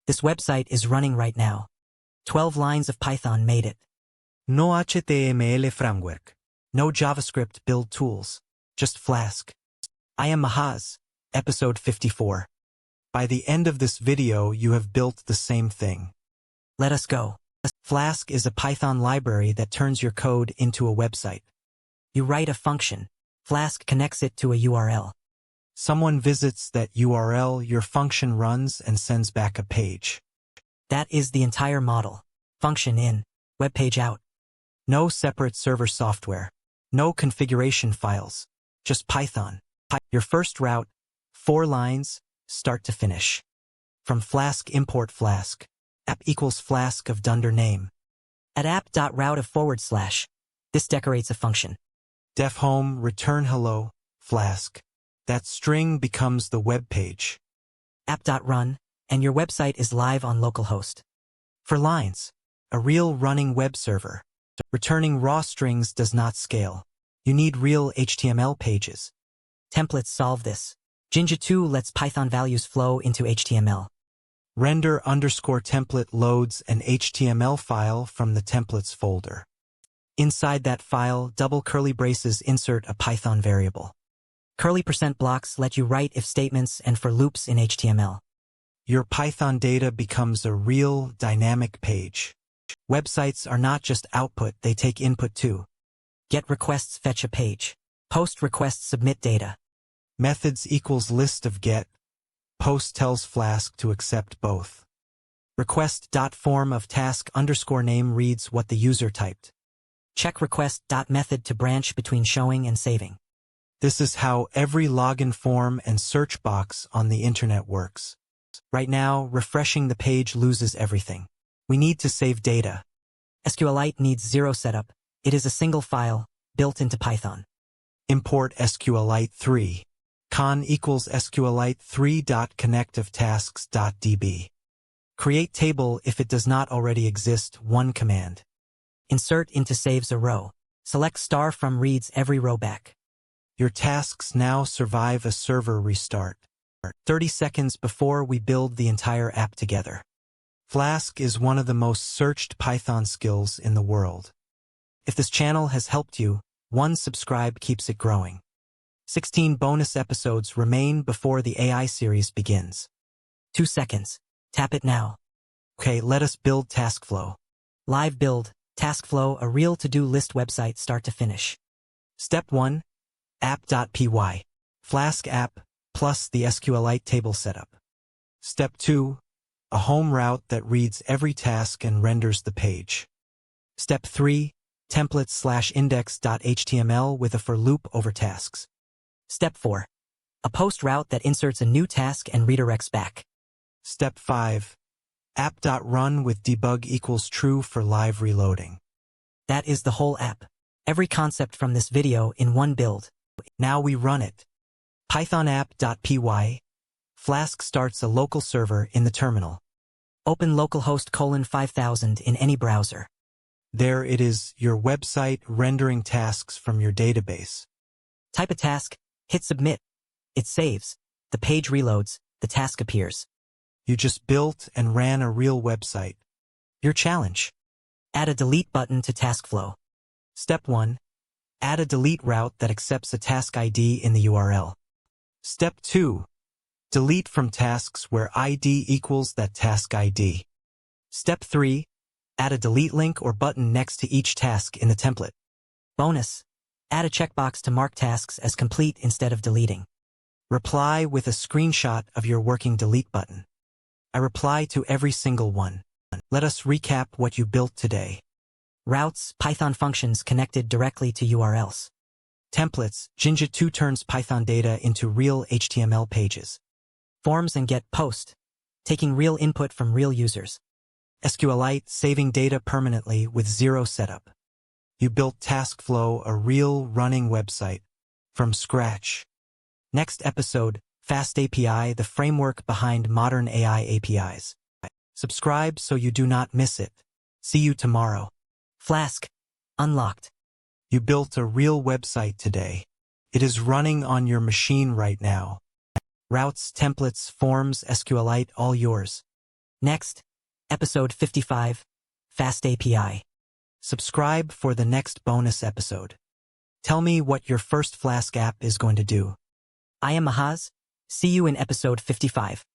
This website is running right now. 12 lines of Python made it. No HTML framework. No JavaScript build tools. Just Flask. I am Mahaz, episode 54. By the end of this video, you have built the same thing. Let us go. Flask is a Python library that turns your code into a website. You write a function. Flask connects it to a URL. Someone visits that URL, your function runs and sends back a page. That is the entire model. Function in, web page out. No separate server software. No configuration files. Just Python. Your first route, 4 lines, start to finish. From Flask import Flask. App equals Flask of dunder name. At app.route of /. This decorates a function. Def home, return hello, Flask. That string becomes the web page. App.run, and your website is live on localhost. For lines, a real running web server. Returning raw strings does not scale. You need real HTML pages. Templates solve this. Jinja2 lets Python values flow into HTML. Render_template loads an HTML file from the templates folder. Inside that file, double curly braces insert a Python variable. Curly %blocks let you write if statements and for loops in HTML. Your Python data becomes a real, dynamic page. Websites are not just output, they take input too. Get requests fetch a page. Post requests submit data. Methods equals list of get. Post tells Flask to accept both. Request.form of task_name reads what the user typed. Check request.method to branch between showing and saving. This is how every login form and search box on the internet works. Right now, refreshing the page loses everything. We need to save data. SQLite needs 0 setup. It is a single file, built into Python. Import SQLite 3. Con equals SQLite 3.connect of tasks.db. Create table if it does not already exist, 1 command. Insert into saves a row. Select star from reads every row back. Your tasks now survive a server restart. 30 seconds before we build the entire app together. Flask is one of the most searched Python skills in the world. If this channel has helped you, 1 subscribe keeps it growing. 16 bonus episodes remain before the AI series begins. 2 seconds. Tap it now. Okay, let us build TaskFlow. Live build, TaskFlow, a real to-do list website start to finish. Step 1. App.py. Flask app plus the SQLite table setup. Step 2. A home route that reads every task and renders the page. Step 3. Templates/index.html with a for loop over tasks. Step 4. A post route that inserts a new task and redirects back. Step 5. App.run with debug equals true for live reloading. That is the whole app. Every concept from this video in 1 build. Now we run it. Python app.py. Flask starts a local server in the terminal. Open localhost :5000 in any browser. There it is, your website rendering tasks from your database. Type a task, hit submit. It saves. The page reloads, the task appears. You just built and ran a real website. Your challenge. Add a delete button to TaskFlow. Step 1. Add a delete route that accepts a task ID in the URL. Step 2. Delete from tasks where ID equals that task ID. Step 3. Add a delete link or button next to each task in the template. Bonus. Add a checkbox to mark tasks as complete instead of deleting. Reply with a screenshot of your working delete button. I reply to every single one. Let us recap what you built today. Routes, Python functions connected directly to URLs. Templates, Jinja2 turns Python data into real HTML pages. Forms and get post, taking real input from real users. SQLite, saving data permanently with 0 setup. You built TaskFlow, a real running website, from scratch. Next episode, FastAPI, the framework behind modern AI APIs. Subscribe so you do not miss it. See you tomorrow. Flask. Unlocked. You built a real website today. It is running on your machine right now. Routes, templates, forms, SQLite, all yours. Next, episode 55, FastAPI. Subscribe for the next bonus episode. Tell me what your first Flask app is going to do. I am Mahaz. See you in episode 55.